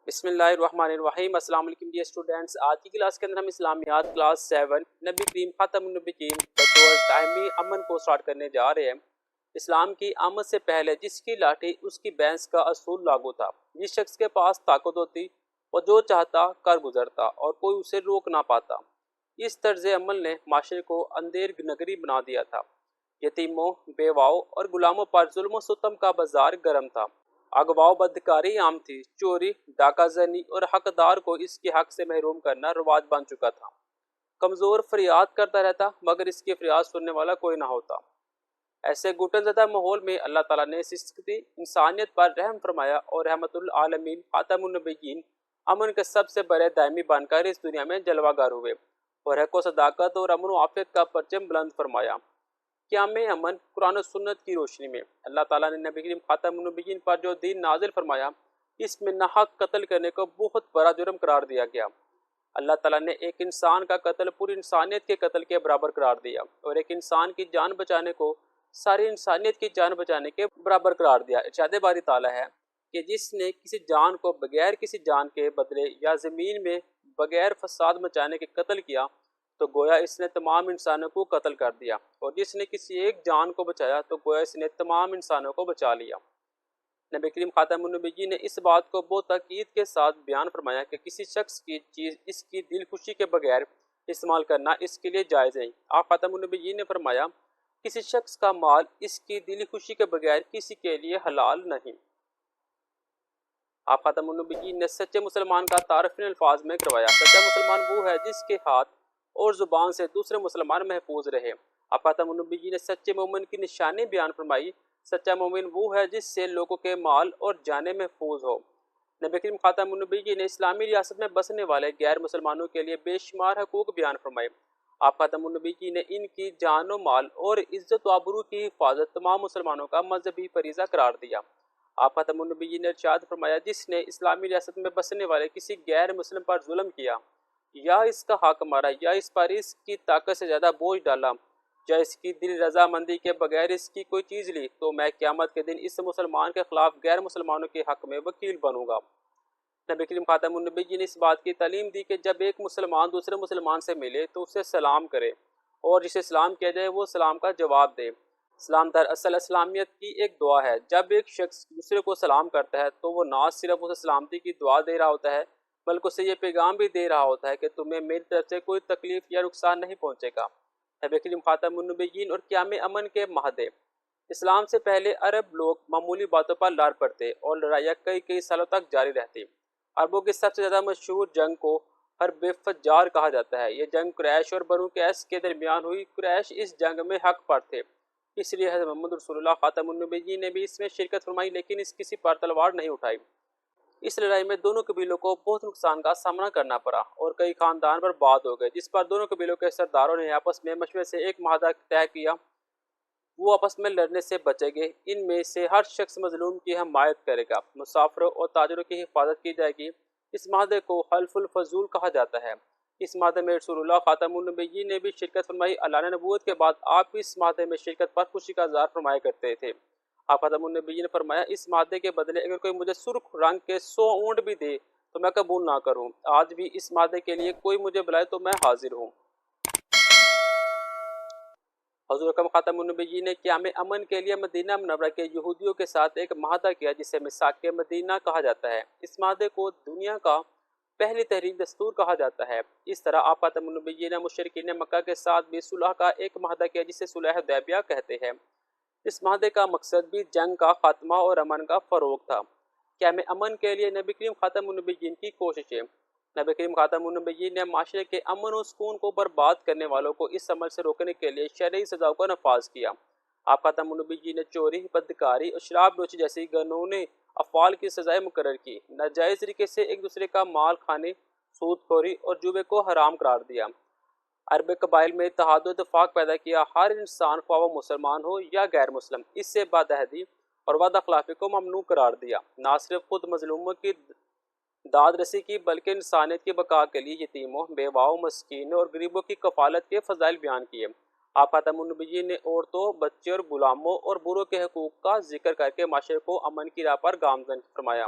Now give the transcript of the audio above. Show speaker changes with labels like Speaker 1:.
Speaker 1: بسم اللہ الرحمن الرحیم۔ السلام علیکم ڈیئر اسٹوڈینٹس، آج کی کلاس کے اندر ہم اسلامیات کلاس 7 نبی کریم خاتم النبیین بطور دائمی امن کو سٹارٹ کرنے جا رہے ہیں۔ اسلام کی آمد سے پہلے جس کی لاٹھی اس کی بھینس کا اصول لاگو تھا۔ جس شخص کے پاس طاقت ہوتی وہ جو چاہتا کر گزرتا اور کوئی اسے روک نہ پاتا۔ اس طرز عمل نے معاشرے کو اندھیر نگری بنا دیا تھا۔ یتیموں، بیواؤں اور غلاموں پر ظلم و ستم کا بازار گرم تھا۔ اغوا و بدکاری عام تھی۔ چوری، ڈاکہ زنی اور حقدار کو اس کے حق سے محروم کرنا رواج بن چکا تھا۔ کمزور فریاد کرتا رہتا مگر اس کی فریاد سننے والا کوئی نہ ہوتا۔ ایسے گھٹن زدہ ماحول میں اللہ تعالیٰ نے سسکتی انسانیت پر رحم فرمایا اور رحمت العالمین خاتم النبیین امن کے سب سے بڑے دائمی بن کر اس دنیا میں جلوہ گر ہوئے اور حق و صداقت اور امن و عافیت کا پرچم بلند فرمایا۔ قیام امن قرآن و سنت کی روشنی میں اللہ تعالیٰ نے نبی کریم خاتم النبیین پر جو دین نازل فرمایا، اس میں ناحق قتل کرنے کو بہت بڑا جرم قرار دیا گیا۔ اللہ تعالیٰ نے ایک انسان کا قتل پوری انسانیت کے قتل کے برابر قرار دیا اور ایک انسان کی جان بچانے کو ساری انسانیت کی جان بچانے کے برابر قرار دیا۔ ارشاد باری تعالیٰ ہے کہ جس نے کسی جان کو بغیر کسی جان کے بدلے یا زمین میں بغیر فساد مچانے کے قتل کیا تو گویا اس نے تمام انسانوں کو قتل کر دیا، اور جس نے کسی ایک جان کو بچایا تو گویا اس نے تمام انسانوں کو بچا لیا۔ نبی کریم خاتم النبیین نے اس بات کو بہت تاکید کے ساتھ بیان فرمایا کہ کسی شخص کی چیز اس کی دل خوشی کے بغیر استعمال کرنا اس کے لیے جائز ہے۔ آپ خاتم النبیین نے فرمایا کسی شخص کا مال اس کی دلی خوشی کے بغیر کسی کے لیے حلال نہیں۔ آپ خاتم النبیین نے سچے مسلمان کا تعارف ان الفاظ میں کروایا، سچا مسلمان وہ ہے جس کے ہاتھ اور زبان سے دوسرے مسلمان محفوظ رہے۔ آپ خاتم النبیین نے سچے مومن کی نشانی بیان فرمائی، سچا مومن وہ ہے جس سے لوگوں کے مال اور جانیں محفوظ ہو۔ نبی کریم خاتم النبیین نے اسلامی ریاست میں بسنے والے غیر مسلمانوں کے لیے بے شمار حقوق بیان فرمائے۔ آپ خاتم النبیین نے ان کی جان و مال اور عزت و آبرو کی حفاظت تمام مسلمانوں کا مذہبی فریضہ قرار دیا۔ آپ خاتم النبیین نے ارشاد فرمایا جس نے اسلامی ریاست میں بسنے والے کسی غیر مسلم پر ظلم کیا یا اس کا حق مارا یا اس پر اس کی طاقت سے زیادہ بوجھ ڈالا یا اس کی دل رضامندی کے بغیر اس کی کوئی چیز لی تو میں قیامت کے دن اس مسلمان کے خلاف غیر مسلمانوں کے حق میں وکیل بنوں گا۔ نبی کریم خاتم النبیین نے اس بات کی تعلیم دی کہ جب ایک مسلمان دوسرے مسلمان سے ملے تو اسے سلام کرے اور جسے سلام کیا جائے وہ سلام کا جواب دے۔ سلام دراصل اسلامیت کی ایک دعا ہے۔ جب ایک شخص دوسرے کو سلام کرتا ہے تو وہ نہ صرف اسے سلامتی کی دعا دے رہا ہوتا ہے بلکہ اسے یہ پیغام بھی دے رہا ہوتا ہے کہ تمہیں میری طرف سے کوئی تکلیف یا نقصان نہیں پہنچے گا۔ نبی کریم خاتم النبیین اور قیام امن کے معاہدے۔ اسلام سے پہلے عرب لوگ معمولی باتوں پر لڑ پڑتے اور لڑائیاں کئی سالوں تک جاری رہتی۔ عربوں کی سب سے زیادہ مشہور جنگ کو حرب فجار کہا جاتا ہے۔ یہ جنگ قریش اور بنو قیس کے درمیان ہوئی۔ قریش اس جنگ میں حق پر تھے، اس لیے حضرت محمد رسول اللہ خاتم النبیین نے بھی اس میں شرکت فرمائی، لیکن اس کسی پر تلوار نہیں اٹھائی۔ اس لڑائی میں دونوں قبیلوں کو بہت نقصان کا سامنا کرنا پڑا اور کئی خاندان برباد ہو گئے، جس پر دونوں قبیلوں کے سرداروں نے آپس میں مشورے سے ایک معاہدہ طے کیا۔ وہ آپس میں لڑنے سے بچیں گے۔ ان میں سے ہر شخص مظلوم کی حمایت کرے گا، مسافروں اور تاجروں کی حفاظت کی جائے گی۔ اس معاہدے کو حلف الفضول کہا جاتا ہے۔ اس معاہدے میں رسول اللہ خاتم النبیین نے بھی شرکت فرمائی۔ اعلان نبوت کے بعد آپ اس معاہدے میں شرکت پر خوشی کا اظہار فرمایا کرتے تھے۔ آپ خاتم النبیین نے فرمایا اس معاہدے کے بدلے اگر کوئی مجھے سرخ رنگ کے 100 اونٹ بھی دے تو میں قبول نہ کروں۔ آج بھی اس معاہدے کے لیے کوئی مجھے بلائے تو میں حاضر ہوں۔ حضور اکرم خاتم النبیین نے قیام امن کے لیے مدینہ منورہ کے یہودیوں کے ساتھ ایک معاہدہ کیا جسے میثاق مدینہ کہا جاتا ہے۔ اس معاہدے کو دنیا کا پہلی تحریر دستور کہا جاتا ہے۔ اس طرح آپ خاتم النبیین نے مشرکین مکہ کے ساتھ بھی صلح کا ایک معاہدہ کیا جسے صلح حدیبیہ کہتے ہیں۔ اس معاہدے کا مقصد بھی جنگ کا خاتمہ اور امن کا فروغ تھا۔ قیام امن کے لیے نبی کریم خاتم النبیین کی کوششیں۔ نبی کریم خاتم النبیین نے معاشرے کے امن و سکون کو برباد کرنے والوں کو اس عمل سے روکنے کے لیے شرعی سزاؤں کا نفاذ کیا۔ آپ خاتم النبیین نے چوری، بدکاری اور شراب نوشی جیسی گنونے افعال کی سزائیں مقرر کی، ناجائز طریقے سے ایک دوسرے کا مال کھانے، سود خوری اور جوے کو حرام قرار دیا۔ عرب قبائل میں اتحاد و اتفاق پیدا کیا۔ ہر انسان خواہ وہ مسلمان ہو یا غیر مسلم اس سے بدعہدی اور وعدہ خلافی کو ممنوع قرار دیا۔ نہ صرف خود مظلوموں کی داد رسی کی بلکہ انسانیت کی بقا کے لیے یتیموں، بیواؤں، مسکینوں اور غریبوں کی کفالت کے فضائل بیان کیے۔ آپ خاتم النبیین نے عورتوں، بچے اور غلاموں اور بوڑھوں کے حقوق کا ذکر کر کے معاشرے کو امن کی راہ پر گامزن فرمایا۔